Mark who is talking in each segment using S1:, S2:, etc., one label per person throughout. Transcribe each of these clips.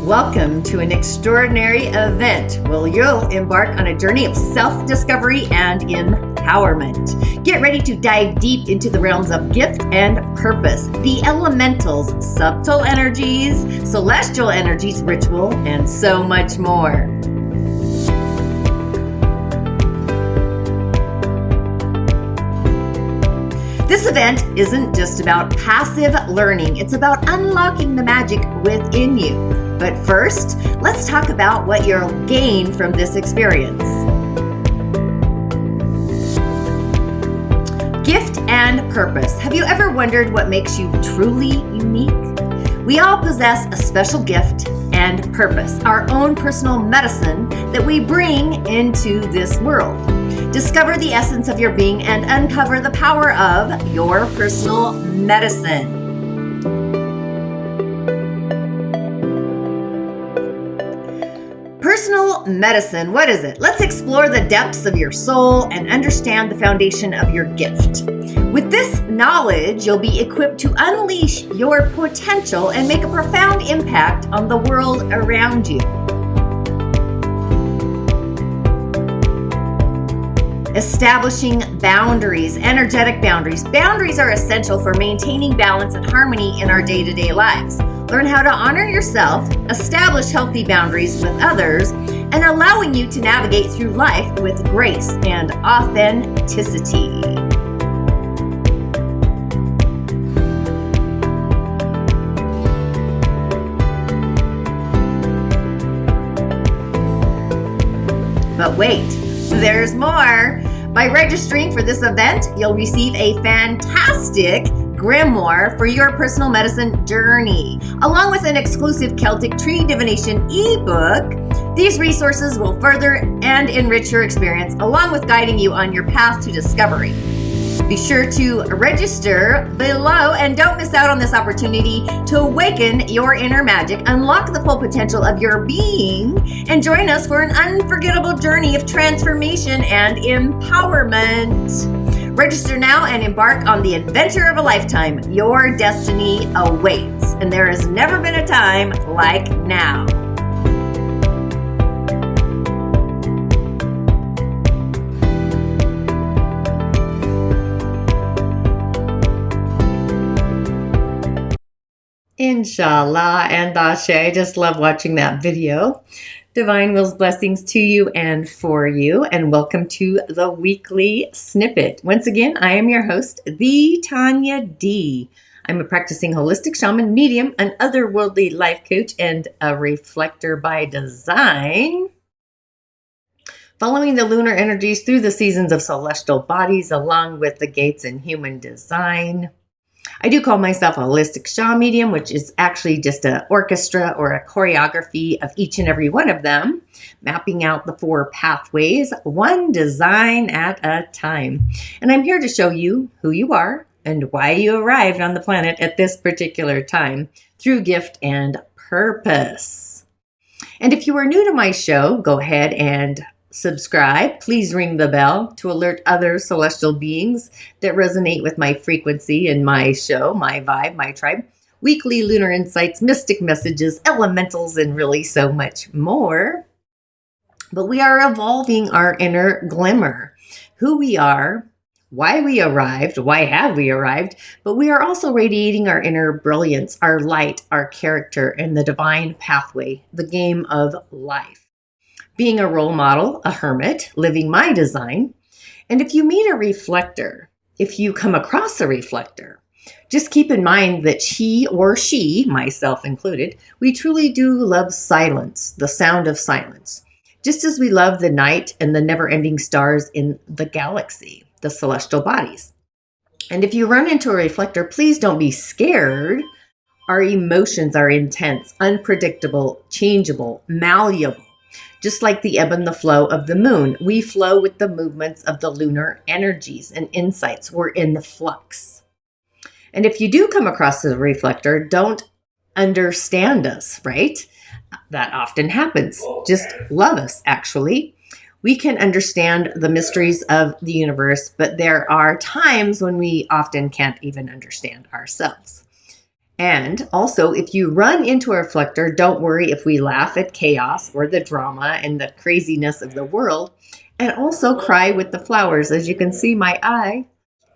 S1: Welcome to an extraordinary event where you'll embark on a journey of self-discovery and empowerment. Get ready to dive deep into the realms of gift and purpose, the elementals, subtle energies, celestial energies, ritual, and so much more. This event isn't just about passive learning, it's about unlocking the magic within you. But first, let's talk about what you'll gain from this experience. Gift and purpose. Have you ever wondered what makes you truly unique? We all possess a special gift and purpose, our own personal medicine that we bring into this world. Discover the essence of your being and uncover the power of your personal medicine. Personal medicine, what is it? Let's explore the depths of your soul and understand the foundation of your gift. With this knowledge, you'll be equipped to unleash your potential and make a profound impact on the world around you. Establishing boundaries, energetic boundaries. Boundaries are essential for maintaining balance and harmony in our day-to-day lives. Learn how to honor yourself, establish healthy boundaries with others, and allowing you to navigate through life with grace and authenticity. But wait, there's more. By registering for this event, you'll receive a fantastic grimoire for your personal medicine journey, along with an exclusive Celtic tree divination ebook. These resources will further and enrich your experience, along with guiding you on your path to discovery. Be sure to register below and don't miss out on this opportunity to awaken your inner magic, unlock the full potential of your being, and join us for an unforgettable journey of transformation and empowerment. Register now and embark on the adventure of a lifetime. Your destiny awaits, and there has never been a time like now. Inshallah and Ashe. I just love watching that video. Divine Will's blessings to you and for you, and welcome to the weekly snippet. Once again, I am your host, the Tonya D. I'm a practicing holistic shaman, medium, an otherworldly life coach, and a reflector by design. Following the lunar energies through the seasons of celestial bodies, along with the gates in human design. I do call myself a holistic shaman medium, which is actually just an orchestra or a choreography of each and every one of them, mapping out the 4 pathways, one design at a time. And I'm here to show you who you are and why you arrived on the planet at this particular time through gift and purpose. And if you are new to my show, go ahead and subscribe. Please ring the bell to alert other celestial beings that resonate with my frequency and my show, my vibe, my tribe. Weekly lunar insights, mystic messages, elementals, and really so much more. But we are evolving our inner glimmer, who we are, why we arrived, why have we arrived, but we are also radiating our inner brilliance, our light, our character, and the divine pathway, the game of life. Being a role model, a hermit, living my design. And if you meet a reflector, if you come across a reflector, just keep in mind that he or she, myself included, we truly do love silence, the sound of silence. Just as we love the night and the never-ending stars in the galaxy, the celestial bodies. And if you run into a reflector, please don't be scared. Our emotions are intense, unpredictable, changeable, malleable. Just like the ebb and the flow of the moon, we flow with the movements of the lunar energies and insights. We're in the flux. And if you do come across a reflector, don't understand us, right? That often happens. Just love us, actually. We can understand the mysteries of the universe, but there are times when we often can't even understand ourselves. And also, if you run into a reflector, don't worry if we laugh at chaos or the drama and the craziness of the world. And also cry with the flowers. As you can see, my eye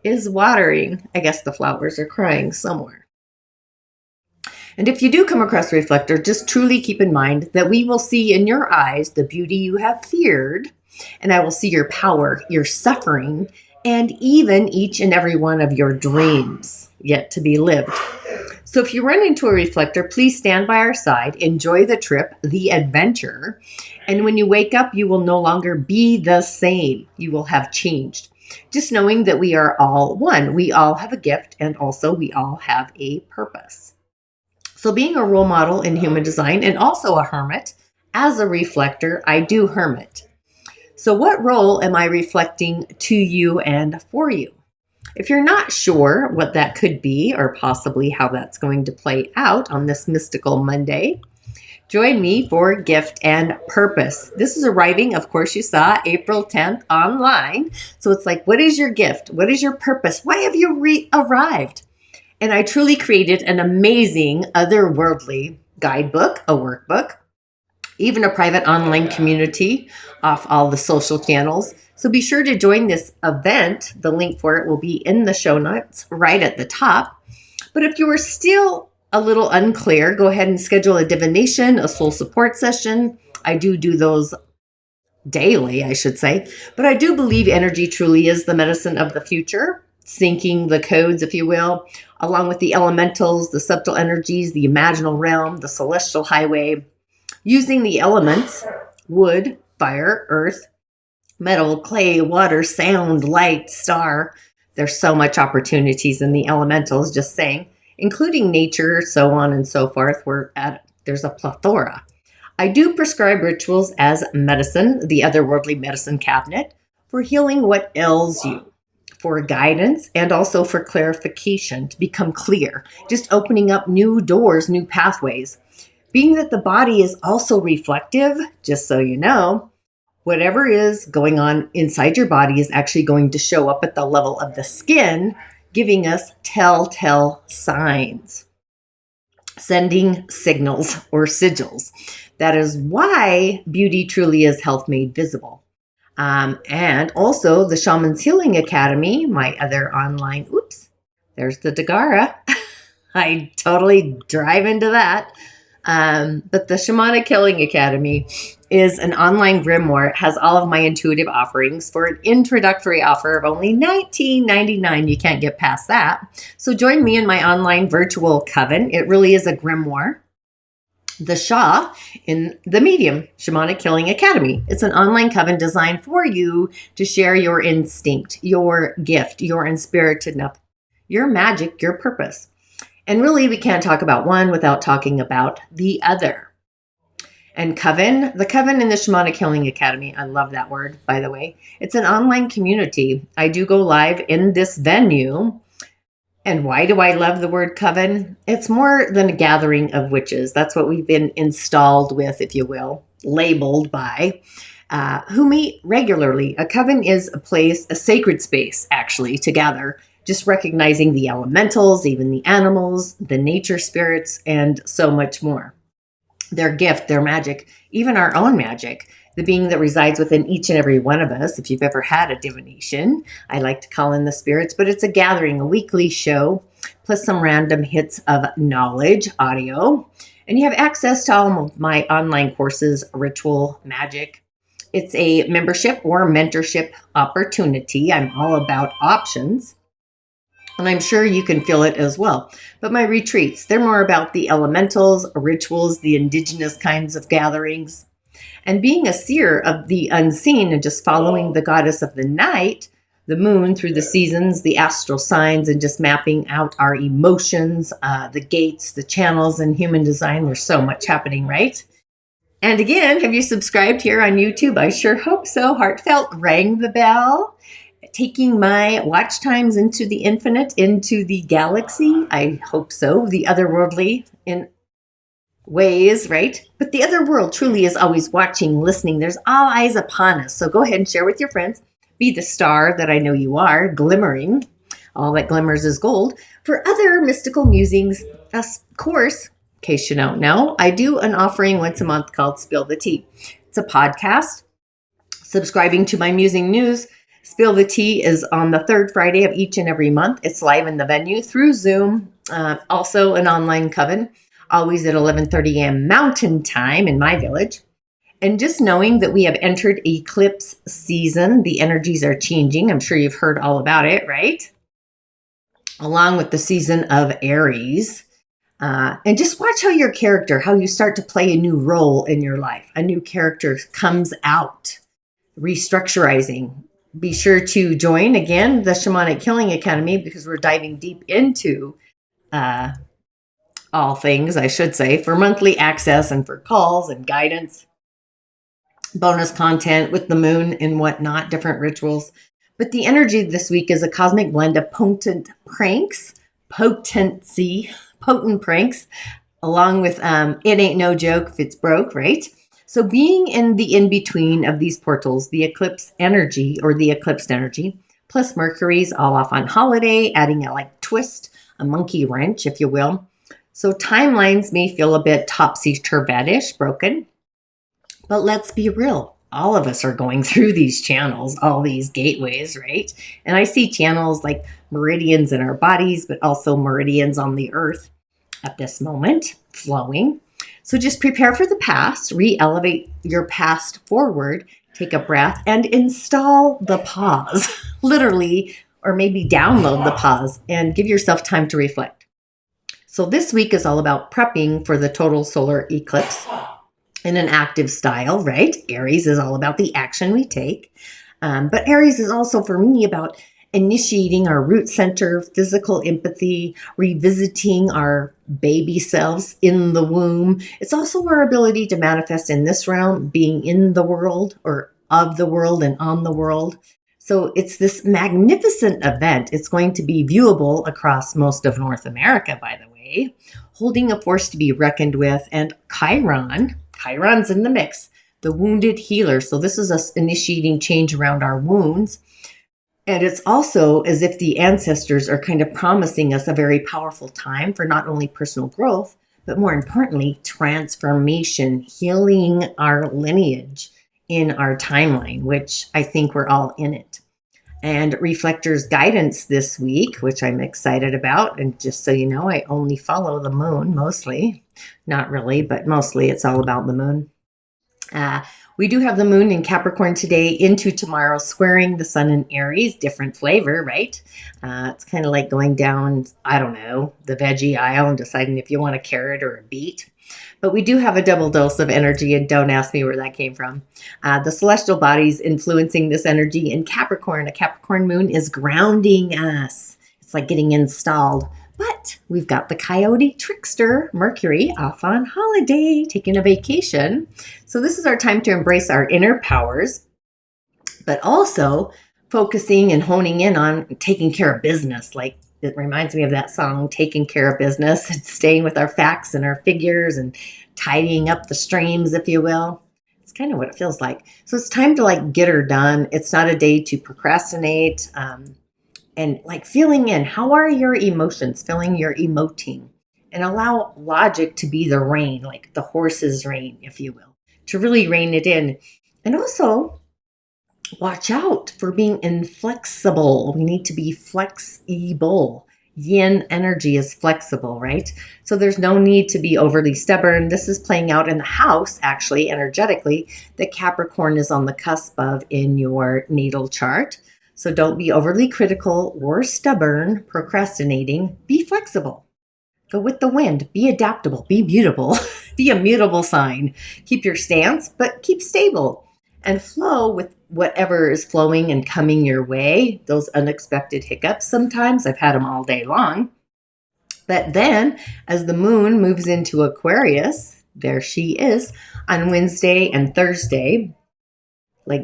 S1: is watering. I guess the flowers are crying somewhere. And if you do come across a reflector, just truly keep in mind that we will see in your eyes the beauty you have feared, and I will see your power, your suffering, and even each and every one of your dreams yet to be lived. So if you run into a reflector, please stand by our side, enjoy the trip, the adventure, and when you wake up, you will no longer be the same. You will have changed. Just knowing that we are all one. We all have a gift, and also we all have a purpose. So being a role model in human design and also a hermit, as a reflector, I do hermit. So what role am I reflecting to you and for you? If you're not sure what that could be or possibly how that's going to play out on this mystical Monday, join me for Gift and Purpose. This is arriving, of course, you saw April 10th online. So it's like, what is your gift? What is your purpose? Why have you arrived? And I truly created an amazing otherworldly guidebook, a workbook, even a private online community off all the social channels. So be sure to join this event. The link for it will be in the show notes right at the top. But if you are still a little unclear, go ahead and schedule a divination, a soul support session. I do those daily, I should say. But I do believe energy truly is the medicine of the future, syncing the codes, if you will, along with the elementals, the subtle energies, the imaginal realm, the celestial highway, using the elements, wood, fire, earth, metal, clay, water, sound, light, star. There's so much opportunities in the elementals, just saying, including nature, so on and so forth. There's a plethora. I do prescribe rituals as medicine, the otherworldly medicine cabinet, for healing what ails you, for guidance, and also for clarification, to become clear, just opening up new doors, new pathways. Being that the body is also reflective, just so you know, whatever is going on inside your body is actually going to show up at the level of the skin, giving us telltale signs, sending signals or sigils. That is why beauty truly is health made visible. And also the Shaman's Healing Academy, my other online, there's the Dagara. I totally drive into that. But the Shamanic Healing Academy is an online grimoire. It has all of my intuitive offerings for an introductory offer of only $19.99. You can't get past that. So join me in my online virtual coven. It really is a grimoire. The Shah in the medium, Shamanic Healing Academy. It's an online coven designed for you to share your instinct, your gift, your inspiritedness, your magic, your purpose. And really, we can't talk about one without talking about the other. And coven, the coven in the Shamanic Healing Academy, I love that word, by the way. It's an online community. I do go live in this venue. And why do I love the word coven? It's more than a gathering of witches. That's what we've been installed with, if you will, labeled by, who meet regularly. A coven is a place, a sacred space, actually, to gather. Just recognizing the elementals, even the animals, the nature spirits, and so much more. Their gift, their magic, even our own magic, the being that resides within each and every one of us. If you've ever had a divination, I like to call in the spirits, but it's a gathering, a weekly show, plus some random hits of knowledge, audio. And you have access to all of my online courses, ritual, magic. It's a membership or mentorship opportunity. I'm all about options. And I'm sure you can feel it as well. But my retreats, they're more about the elementals, rituals, the indigenous kinds of gatherings. And being a seer of the unseen and just following the goddess of the night, the moon, through the seasons, the astral signs, and just mapping out our emotions, the gates, the channels in human design. There's so much happening, right? And again, have you subscribed here on YouTube? I sure hope so. Heartfelt rang the bell. Taking my watch times into the infinite, into the galaxy. I hope so. The otherworldly in ways, right? But the other world truly is always watching, listening. There's all eyes upon us. So go ahead and share with your friends. Be the star that I know you are, glimmering. All that glimmers is gold. For other mystical musings, Of course, in case you don't know, I do an offering once a month called Spill the Tea. It's a podcast. Subscribing to my Musing News, Spill the Tea is on the third Friday of each and every month. It's live in the venue through Zoom, also an online coven, always at 11:30 a.m. Mountain Time in my village. And just knowing that we have entered eclipse season, the energies are changing. I'm sure you've heard all about it, right? Along with the season of Aries. And just watch how your character, how you start to play a new role in your life. A new character comes out, restructurizing. Be sure to join, again, the Shamanic Killing Academy, because we're diving deep into all things, I should say, for monthly access and for calls and guidance, bonus content with the moon and whatnot, different rituals. But the energy this week is a cosmic blend of potent pranks, potent pranks, along with it ain't no joke if it's broke, right? So being in the in-between of these portals, the eclipse energy or the eclipsed energy, plus Mercury's all off on holiday, adding a twist, a monkey wrench, if you will. So timelines may feel a bit topsy-turvy-ish, broken. But let's be real. All of us are going through these channels, all these gateways, right? And I see channels like meridians in our bodies, but also meridians on the earth at this moment, flowing. So just prepare for the past, re-elevate your past forward, take a breath, and install the pause, literally, or maybe download the pause and give yourself time to reflect. So this week is all about prepping for the total solar eclipse in an active style, right? Aries is all about the action we take. But Aries is also, for me, about initiating our root center, physical empathy, revisiting our baby selves in the womb. It's also our ability to manifest in this realm, being in the world or of the world and on the world. So it's this magnificent event. It's going to be viewable across most of North America, by the way, holding a force to be reckoned with. And Chiron's in the mix, the wounded healer. So this is us initiating change around our wounds. And it's also as if the ancestors are kind of promising us a very powerful time for not only personal growth, but more importantly, transformation, healing our lineage in our timeline, which I think we're all in it. And Reflector's guidance this week, which I'm excited about. And just so you know, I only follow the moon mostly. Not really, but mostly it's all about the moon. We do have the moon in Capricorn today into tomorrow, squaring the sun in Aries. Different flavor, right? It's kind of like going down, I don't know, the veggie aisle and deciding if you want a carrot or a beet. But we do have a double dose of energy, and don't ask me where that came from. The celestial bodies influencing this energy in Capricorn. A Capricorn moon is grounding us. It's like getting installed. But we've got the coyote trickster, Mercury, off on holiday, taking a vacation. So this is our time to embrace our inner powers, but also focusing and honing in on taking care of business. Like, it reminds me of that song, Taking Care of Business. It's staying with our facts and our figures and tidying up the streams, if you will. It's kind of what it feels like. So it's time to get her done. It's not a day to procrastinate. And feeling in, how are your emotions, feeling your emoting, and allow logic to be the rein, like the horse's rein, if you will, to really rein it in. And also watch out for being inflexible. We need to be flexible. Yin energy is flexible, right? So there's no need to be overly stubborn. This is playing out in the house, actually, energetically, that Capricorn is on the cusp of in your natal chart. So don't be overly critical or stubborn, procrastinating. Be flexible. Go with the wind. Be adaptable. Be mutable. Be a mutable sign. Keep your stance, but keep stable. And flow with whatever is flowing and coming your way. Those unexpected hiccups sometimes. I've had them all day long. But then, as the moon moves into Aquarius, there she is, on Wednesday and Thursday,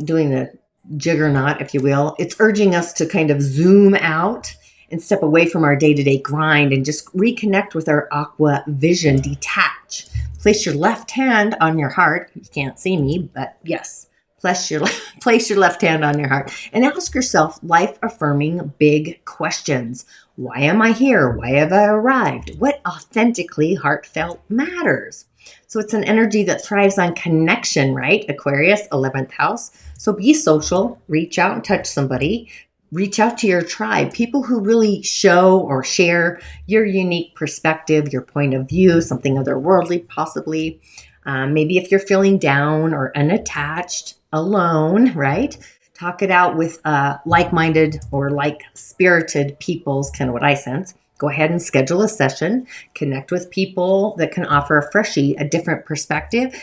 S1: doing the juggernaut, if you will, it's urging us to kind of zoom out and step away from our day-to-day grind and just reconnect with our aqua vision, detach. Place your left hand on your heart. You can't see me, but yes, Place your left hand on your heart and ask yourself life-affirming big questions. Why am I here? Why have I arrived? What authentically heartfelt matters? So it's an energy that thrives on connection, right? Aquarius, 11th house. So be social, reach out and touch somebody. Reach out to your tribe, people who really show or share your unique perspective, your point of view, something otherworldly possibly. Maybe if you're feeling down or unattached, alone, right? Talk it out with like-minded or like-spirited people is kind of what I sense. Go ahead and schedule a session. Connect with people that can offer a freshie, a different perspective,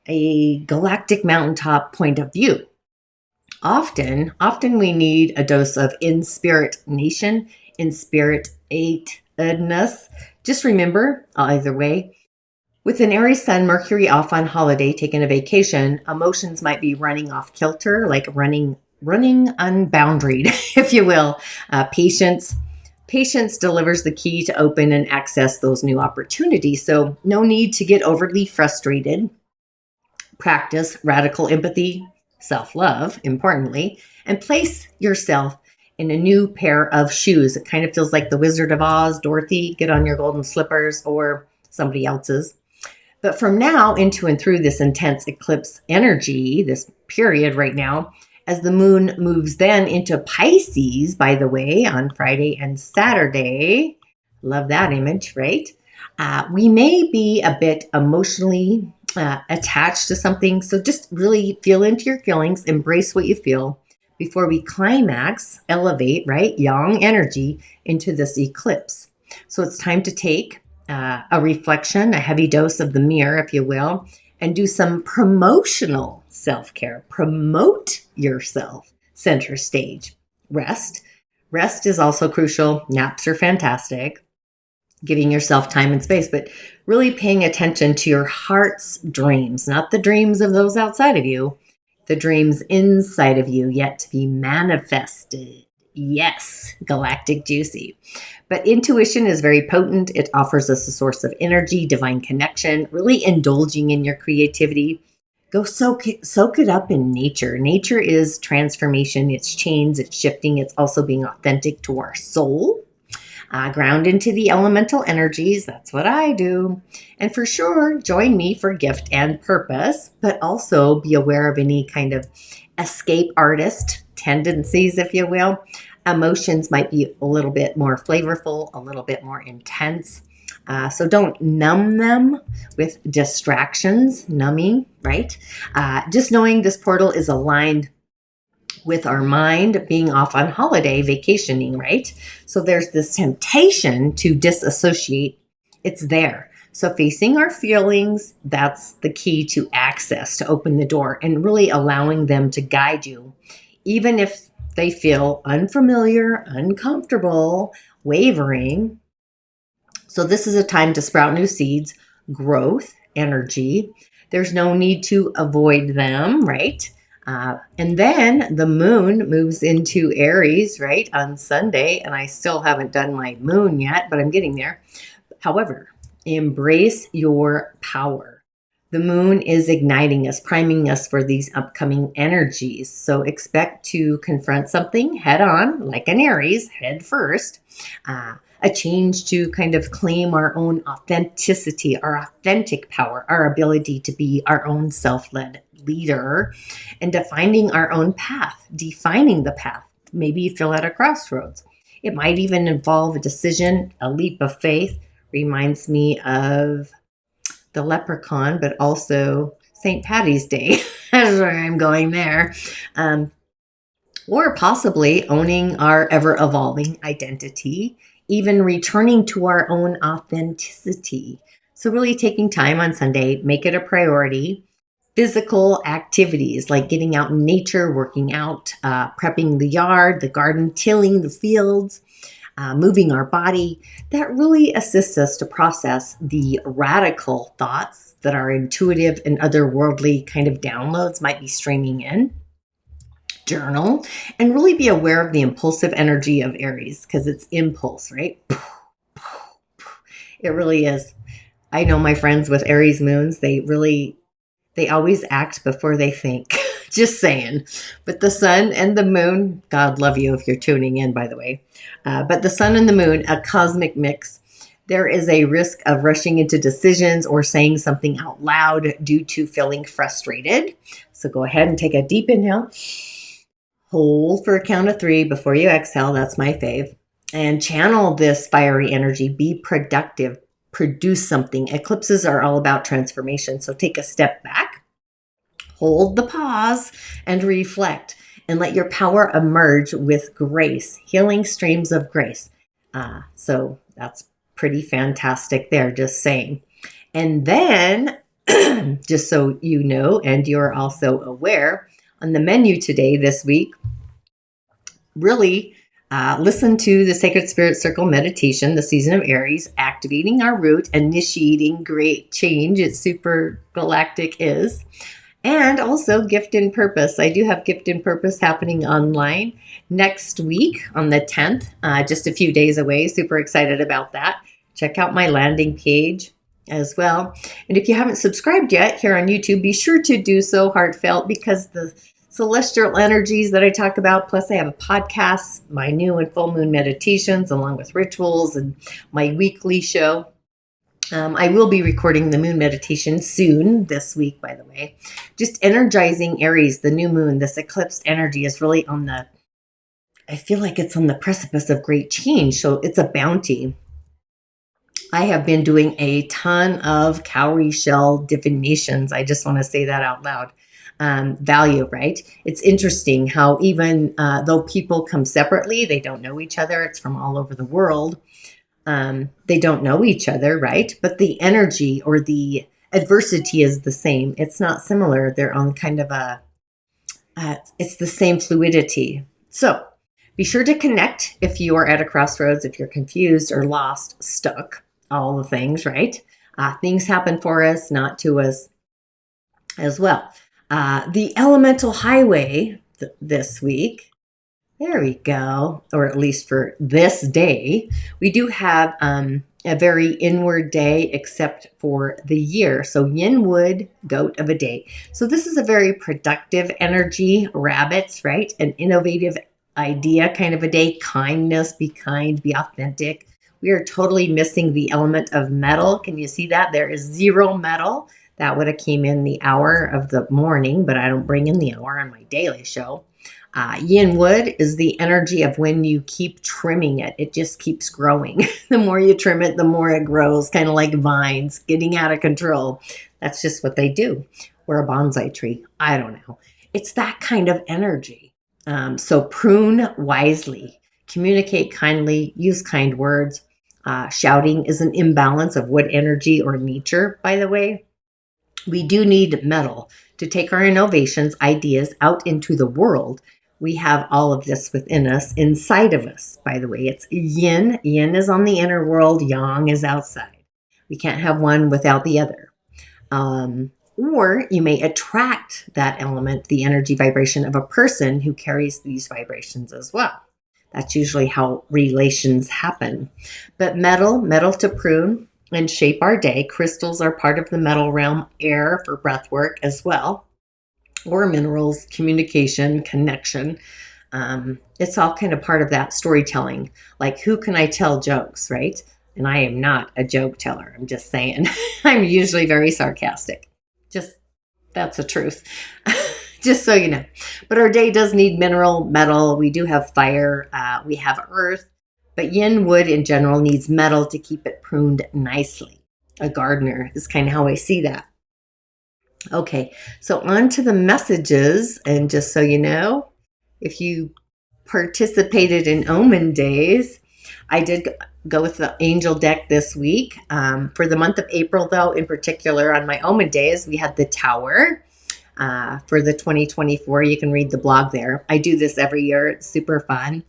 S1: a galactic mountaintop point of view. Often we need a dose of in-spirit-nation, in-spirit-atedness. Just remember, either way, with an Aries sun, Mercury off on holiday, taking a vacation, emotions might be running off kilter, like running unboundaried, if you will. Patience delivers the key to open and access those new opportunities. So no need to get overly frustrated. Practice radical empathy, self-love, importantly, and place yourself in a new pair of shoes. It kind of feels like the Wizard of Oz, Dorothy, get on your golden slippers, or somebody else's. But from now into and through this intense eclipse energy, this period right now, as the moon moves then into Pisces, by the way, on Friday and Saturday, love that image, right? We may be a bit emotionally attached to something. So just really feel into your feelings, embrace what you feel before we climax, elevate, right? Yang energy into this eclipse. So it's time to take a reflection, a heavy dose of the mirror, if you will, and do some promotional self-care. Promote yourself, center stage. Rest is also crucial. Naps are fantastic. Giving yourself time and space, but really paying attention to your heart's dreams, not the dreams of those outside of you, the dreams inside of you yet to be manifested. Yes, galactic juicy. But intuition is very potent. It offers us a source of energy, divine connection, really indulging in your creativity. Go soak it up in nature. Nature is transformation. It's change. It's shifting. It's also being authentic to our soul. Ground into the elemental energies. That's what I do. And for sure, join me for gift and purpose, but also be aware of any kind of escape artist tendencies, if you will. Emotions might be a little bit more flavorful, a little bit more intense. So don't numb them with distractions, numbing, right? Just knowing this portal is aligned with our mind being off on holiday, vacationing, right? So there's this temptation to disassociate. It's there. So facing our feelings, that's the key to access, to open the door and really allowing them to guide you, even if they feel unfamiliar, uncomfortable, wavering. So this is a time to sprout new seeds, growth, energy. There's no need to avoid them, right? And then the moon moves into Aries, right, on Sunday. And I still haven't done my moon yet, but I'm getting there. However, embrace your power. The moon is igniting us, priming us for these upcoming energies. So expect to confront something head on, like an Aries, head first. A change to kind of claim our own authenticity, our authentic power, our ability to be our own self-led leader, and defining our own path, defining the path. Maybe you feel at a crossroads. It might even involve a decision, a leap of faith. Reminds me of the leprechaun, but also St. Patty's Day. That's where I'm going there. Or possibly owning our ever-evolving identity, even returning to our own authenticity. So really taking time on Sunday, make it a priority. Physical activities like getting out in nature, working out, prepping the yard, the garden, tilling the fields, moving our body, that really assists us to process the radical thoughts that our intuitive and otherworldly kind of downloads might be streaming in. Journal and really be aware of the impulsive energy of Aries because it's impulse, right? It really is. I know my friends with Aries moons, they always act before they think. Just saying. But the sun and the moon, God love you if you're tuning in, by the way. But the sun and the moon, a cosmic mix. There is a risk of rushing into decisions or saying something out loud due to feeling frustrated. So go ahead and take a deep inhale. Hold for a count of 3 before you exhale. That's my fave. And channel this fiery energy. Be productive. Produce something. Eclipses are all about transformation. So take a step back. Hold the pause and reflect. And let your power emerge with grace. Healing streams of grace. So that's pretty fantastic there, just saying. And then, just so you know, and you're also aware, on the menu today, this week, really listen to the Sacred Spirit Circle meditation, the season of Aries, activating our root, initiating great change. It's super galactic is. And also Gift and Purpose. I do have Gift and Purpose happening online next week on the 10th, just a few days away. Super excited about that. Check out my landing page as well. And if you haven't subscribed yet here on YouTube, be sure to do so, heartfelt, because the celestial energies that I talk about, plus I have a podcast, my new and full moon meditations, along with rituals and my weekly show. I will be recording the moon meditation soon this week, by the way. Just energizing Aries, the new moon, this eclipse energy is really I feel like it's on the precipice of great change. So it's a bounty. I have been doing a ton of cowrie shell divinations. I just want to say that out loud. Value, right? It's interesting how even though people come separately, they don't know each other. It's from all over the world. They don't know each other, right? But the energy or the adversity is the same. It's not similar. They're on kind of it's the same fluidity. So be sure to connect if you are at a crossroads, if you're confused or lost, stuck, all the things, right? Things happen for us, not to us as well. The elemental highway this week. There we go. Or at least for this day, we do have a very inward day except for the year. So Yin Wood Goat of a day. So this is a very productive energy, rabbits, right? An innovative idea kind of a day. Kindness, be kind, be authentic. We are totally missing the element of metal. Can you see that? There is 0 metal. That would have came in the hour of the morning, but I don't bring in the hour on my daily show. Yin Wood is the energy of when you keep trimming it. It just keeps growing. The more you trim it, the more it grows, kind of like vines getting out of control. That's just what they do. We're a bonsai tree. I don't know. It's that kind of energy. So prune wisely, communicate kindly, use kind words. Shouting is an imbalance of wood energy or nature, by the way. We do need metal to take our innovations, ideas out into the world. We have all of this within us, inside of us, by the way. It's yin. Yin is on the inner world. Yang is outside. We can't have one without the other. Or you may attract that element, the energy vibration of a person who carries these vibrations as well. That's usually how relations happen. But metal to prune and shape our day. Crystals are part of the metal realm, air for breath work as well, or minerals, communication, connection. It's all kind of part of that storytelling. Like, who can I tell jokes, right? And I am not a joke teller. I'm just saying. I'm usually very sarcastic. That's the truth. Just so you know. But our day does need mineral, metal. We do have fire. We have earth. But yin wood in general needs metal to keep it pruned nicely. A gardener is kind of how I see that. Okay, so on to the messages. And just so you know, if you participated in Omen Days, I did go with the angel deck this week. For the month of April, though, in particular, on my Omen Days, we had the Tower. For the 2024, you can read the blog there. I do this every year. It's super fun.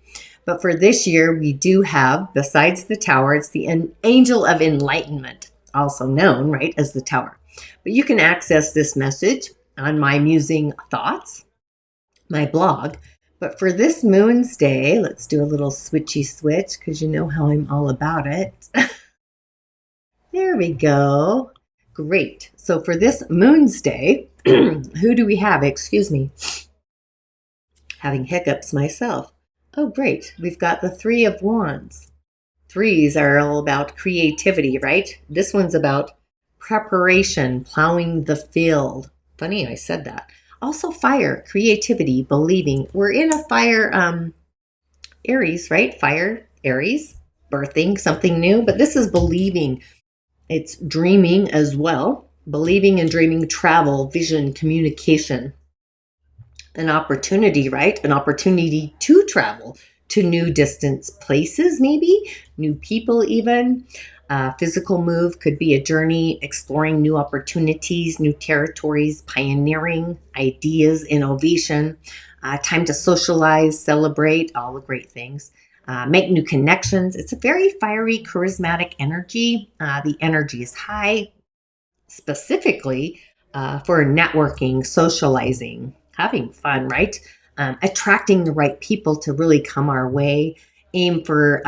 S1: But for this year, we do have, besides the Tower, it's the Angel of Enlightenment, also known, right, as the Tower. But you can access this message on my Musing Thoughts, my blog. But for this Moon's Day, let's do a little switchy switch because you know how I'm all about it. There we go. Great. So for this Moon's Day, who do we have? Excuse me. Having hiccups myself. Oh, great. We've got the Three of Wands. Threes are all about creativity, right? This one's about preparation, plowing the field. Funny, I said that. Also fire, creativity, believing. We're in a fire, Aries, right? Fire, Aries, birthing something new. But this is believing. It's dreaming as well. Believing and dreaming, travel, vision, communication. An opportunity, right? An opportunity to travel to new distance places, maybe new people, even. Physical move could be a journey, exploring new opportunities, new territories, pioneering ideas, innovation. Time to socialize, celebrate, all the great things. Make new connections. It's a very fiery, charismatic energy. The energy is high, specifically for networking, socializing, having fun, right? Attracting the right people to really come our way. Aim for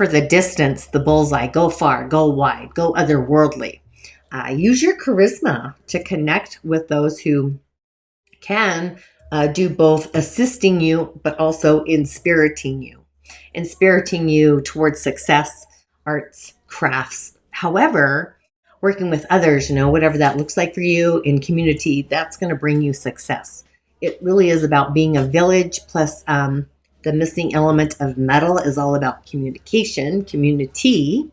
S1: the distance, the bullseye. Go far, go wide, go otherworldly. Use your charisma to connect with those who can do both assisting you, but also inspiriting you towards success, arts, crafts. However, working with others, whatever that looks like for you in community, that's going to bring you success. It really is about being a village, plus the missing element of metal is all about communication, community.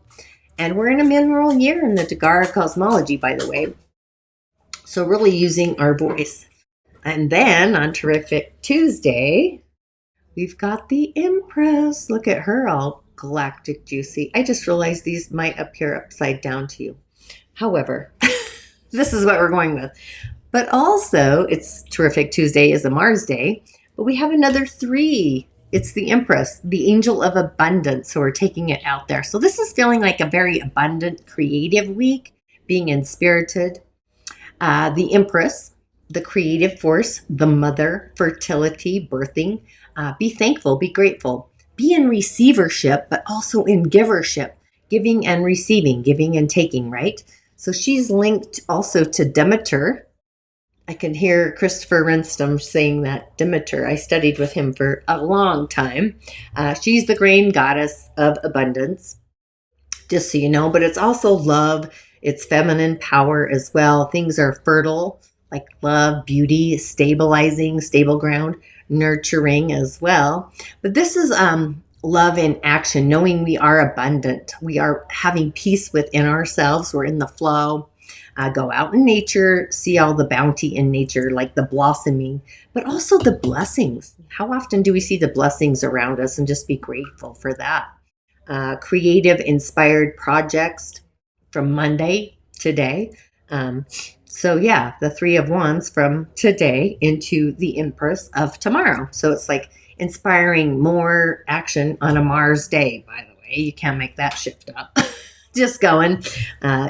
S1: And we're in a mineral year in the Dagara cosmology, by the way. So really using our voice. And then on Terrific Tuesday, we've got the Empress. Look at her, all galactic juicy. I just realized these might appear upside down to you. However, this is what we're going with. But also, it's Terrific Tuesday is a Mars day, but we have another 3. It's the Empress, the angel of abundance. So we're taking it out there. So this is feeling like a very abundant, creative week, being inspirited. The Empress, the creative force, the mother, fertility, birthing. Be thankful, be grateful. Be in receivership, but also in givership, giving and receiving, giving and taking, right? So she's linked also to Demeter. I can hear Christopher Renstam saying that, Demeter. I studied with him for a long time. She's the grain goddess of abundance, just so you know. But it's also love. It's feminine power as well. Things are fertile, like love, beauty, stabilizing, stable ground, nurturing as well. But this is love in action, knowing we are abundant. We are having peace within ourselves. We're in the flow. Go out in nature, see all the bounty in nature, like the blossoming, but also the blessings. How often do we see the blessings around us and just be grateful for that? Creative, inspired projects from Monday, today. So yeah, the 3 of Wands from today into the Empress of tomorrow. So it's like inspiring more action on a Mars day, by the way. You can't make that shift up. Just going.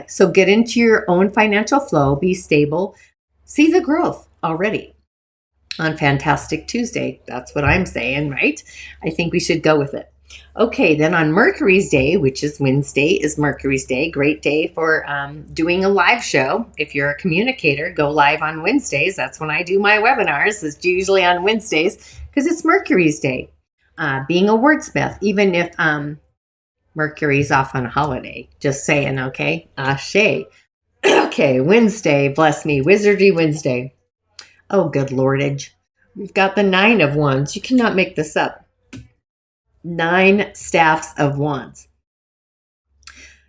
S1: So get into your own financial flow, be stable, see the growth already on Fantastic Tuesday. That's what I'm saying, right? I think we should go with it. Okay, then on Mercury's day, which is Wednesday, is Mercury's day. Great day for doing a live show. If you're a communicator, go live on Wednesdays. That's when I do my webinars. It's usually on Wednesdays because it's Mercury's day. Being a wordsmith, even if Mercury's off on a holiday. Just saying, okay? Ashe. Okay, Wednesday, bless me. Wizardry Wednesday. Oh, good lordage. We've got the 9 of Wands. You cannot make this up. 9 staffs of wands.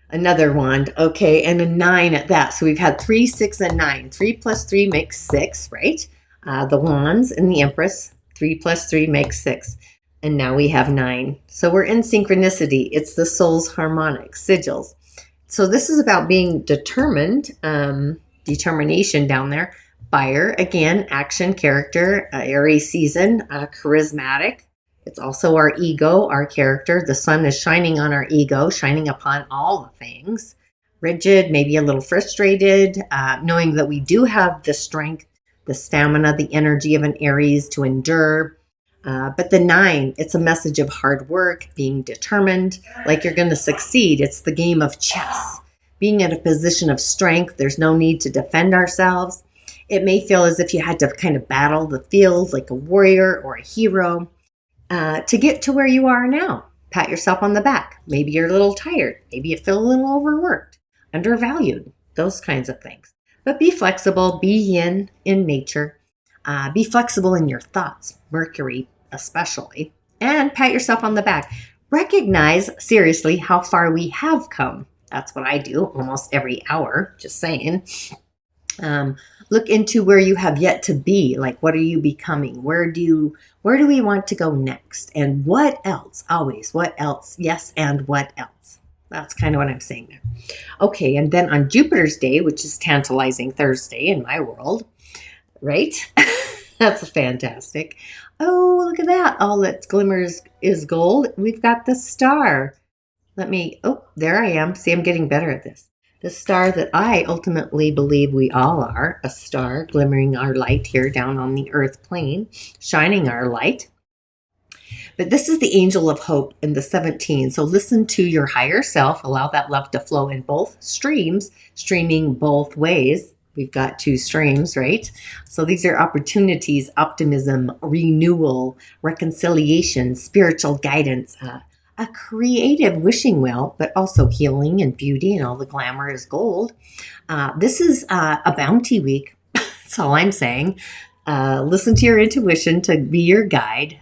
S1: Another wand. Okay, and a 9 at that. So we've had 3, 6, and 9. 3 plus 3 makes 6, right? The wands and the Empress. 3 plus 3 makes 6. And now we have 9. So we're in synchronicity. It's the soul's harmonic, sigils. So this is about being determined, determination down there. Fire, again, action, character, Aries season, charismatic. It's also our ego, our character. The sun is shining on our ego, shining upon all the things. Rigid, maybe a little frustrated, knowing that we do have the strength, the stamina, the energy of an Aries to endure. But the 9, it's a message of hard work, being determined, like you're going to succeed. It's the game of chess. being in a position of strength. There's no need to defend ourselves. It may feel as if you had to kind of battle the field like a warrior or a hero to get to where you are now. Pat yourself on the back. Maybe you're a little tired. Maybe you feel a little overworked, undervalued, those kinds of things. But be flexible, be yin in nature. Be flexible in your thoughts, Mercury especially, and pat yourself on the back. Recognize seriously how far we have come. That's what I do almost every hour, just saying. Look into where you have yet to be. Like, what are you becoming? Where do we want to go next? And what else? Always, what else? Yes, and what else? That's kind of what I'm saying there. Okay, and then on Jupiter's day, which is tantalizing Thursday in my world, right? That's fantastic. Oh, look at that. All that glimmers is gold. We've got the star. There I am. See, I'm getting better at this. The star that I ultimately believe we all are, a star glimmering our light here down on the earth plane, shining our light. But this is the angel of hope in the 17. So listen to your higher self. Allow that love to flow in both streams, streaming both ways. We've got two streams, right? So these are opportunities, optimism, renewal, reconciliation, spiritual guidance, a creative wishing well, but also healing and beauty and all the glamour is gold. This is a bounty week. That's all I'm saying. Listen to your intuition to be your guide,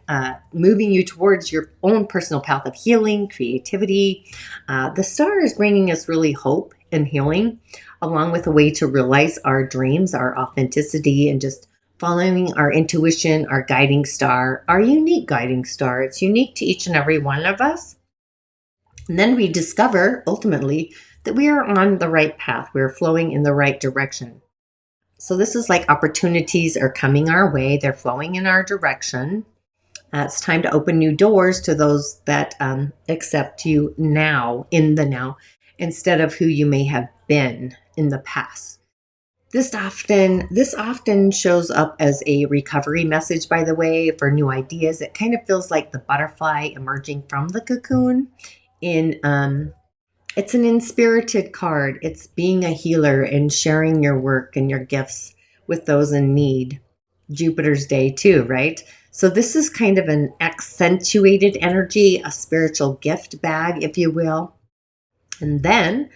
S1: moving you towards your own personal path of healing, creativity. The star is bringing us really hope and healing, along with a way to realize our dreams, our authenticity, and just following our intuition, our guiding star, our unique guiding star. It's unique to each and every one of us. And then we discover, ultimately, that we are on the right path. We're flowing in the right direction. So this is like opportunities are coming our way. They're flowing in our direction. It's time to open new doors to those that accept you now, in the now, instead of who you may have been in the past. This often shows up as a recovery message, by the way, for new ideas. It kind of feels like the butterfly emerging from the cocoon. It's an inspirited card. It's being a healer and sharing your work and your gifts with those in need. Jupiter's day too, right? So this is kind of an accentuated energy, a spiritual gift bag, if you will. And then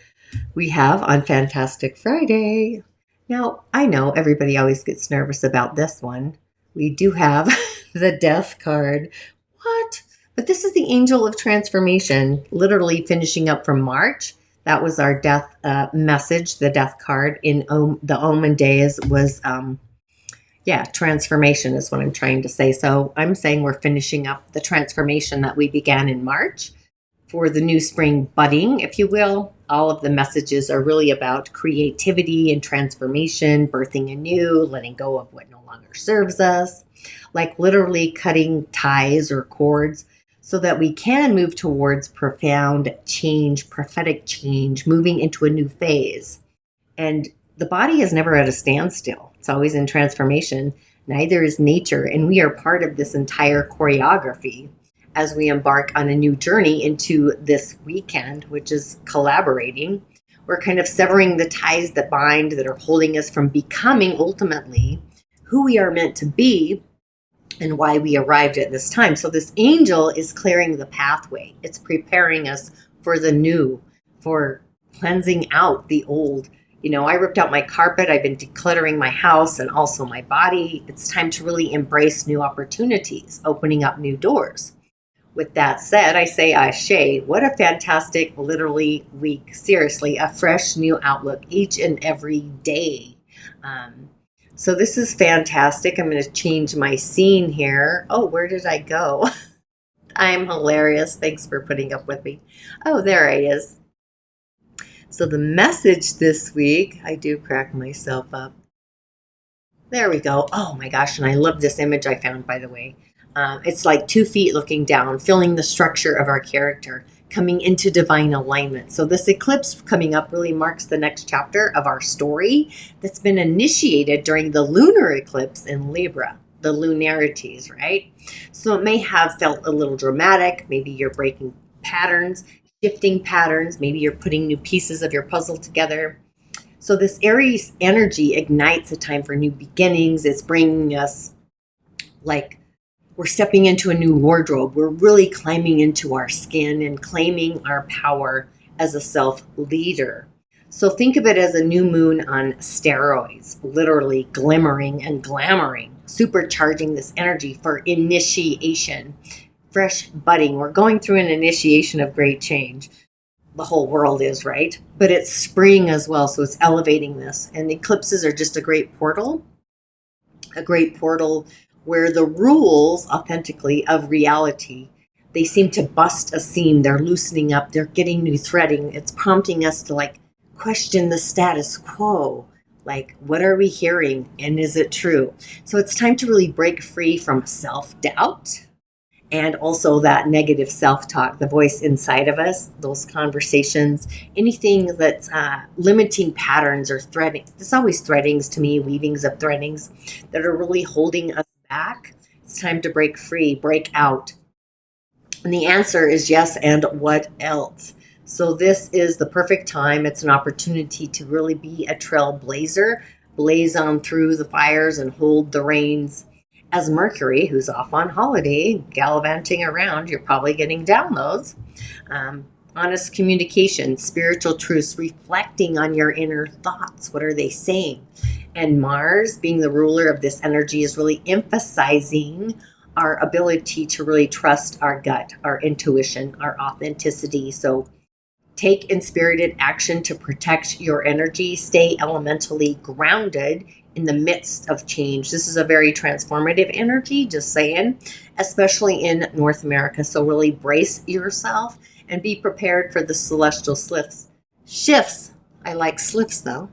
S1: we have on Fantastic Friday. Now, I know everybody always gets nervous about this one. We do have the Death card. What? But this is the Angel of Transformation, literally finishing up from March. That was our death message, the Death card in the Omen days was, transformation is what I'm trying to say. So I'm saying we're finishing up the transformation that we began in March for the new spring budding, if you will. All of the messages are really about creativity and transformation, birthing anew, letting go of what no longer serves us, like literally cutting ties or cords so that we can move towards profound change, prophetic change, moving into a new phase. And the body is never at a standstill. It's always in transformation. Neither is nature. And we are part of this entire choreography as we embark on a new journey into this weekend, which is collaborating. We're kind of severing the ties that bind, that are holding us from becoming ultimately who we are meant to be and why we arrived at this time. So this angel is clearing the pathway. It's preparing us for the new, for cleansing out the old. I ripped out my carpet. I've been decluttering my house and also my body. It's time to really embrace new opportunities, opening up new doors. With that said, I say ashe. What a fantastic, literally, week. Seriously, a fresh new outlook each and every day. So this is fantastic. I'm going to change my scene here. Oh, where did I go? I'm hilarious. Thanks for putting up with me. Oh, there he is. So the message this week, I do crack myself up. There we go. Oh my gosh. And I love this image I found, by the way. It's like 2 feet looking down, feeling the structure of our character, coming into divine alignment. So this eclipse coming up really marks the next chapter of our story that's been initiated during the lunar eclipse in Libra, the lunarities, right? So it may have felt a little dramatic. Maybe you're breaking patterns, shifting patterns. Maybe you're putting new pieces of your puzzle together. So this Aries energy ignites a time for new beginnings. It's bringing us like we're stepping into a new wardrobe. We're really climbing into our skin and claiming our power as a self-leader. So think of it as a new moon on steroids, literally glimmering and glamoring, supercharging this energy for initiation, fresh budding. We're going through an initiation of great change. The whole world is, right? But it's spring as well, so it's elevating this. And eclipses are just a great portal where the rules authentically of reality, they seem to bust a seam. They're loosening up. They're getting new threading. It's prompting us to like question the status quo. Like, what are we hearing? And is it true? So it's time to really break free from self-doubt and also that negative self-talk, the voice inside of us, those conversations, anything that's limiting patterns or threading. There's always threadings to me, weavings of threadings that are really holding us back. It's time to break free, break out. And the answer is yes, and what else? So this is the perfect time. It's an opportunity to really be a trailblazer, blaze on through the fires and hold the reins. As Mercury, who's off on holiday, gallivanting around, you're probably getting downloads. Honest communication, spiritual truths, reflecting on your inner thoughts. What are they saying? And Mars, being the ruler of this energy, is really emphasizing our ability to really trust our gut, our intuition, our authenticity. So take inspirited action to protect your energy. Stay elementally grounded in the midst of change. This is a very transformative energy, just saying, especially in North America. So really brace yourself and be prepared for the celestial shifts. I like slips though,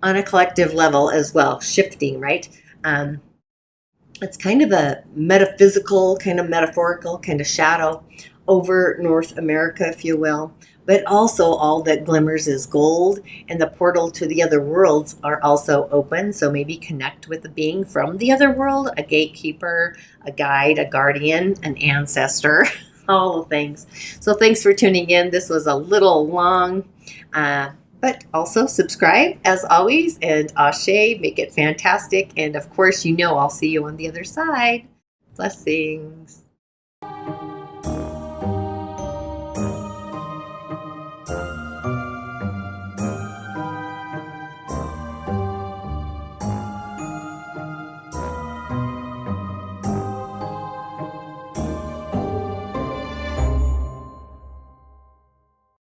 S1: on a collective level as well, shifting, right? It's kind of a metaphysical, kind of metaphorical, kind of shadow over North America, if you will. But also all that glimmers is gold, and the portal to the other worlds are also open. So maybe connect with a being from the other world, a gatekeeper, a guide, a guardian, an ancestor, all the things. So thanks for tuning in. This was a little long, but also subscribe as always, and Ashe, make it fantastic. And of course, I'll see you on the other side. Blessings.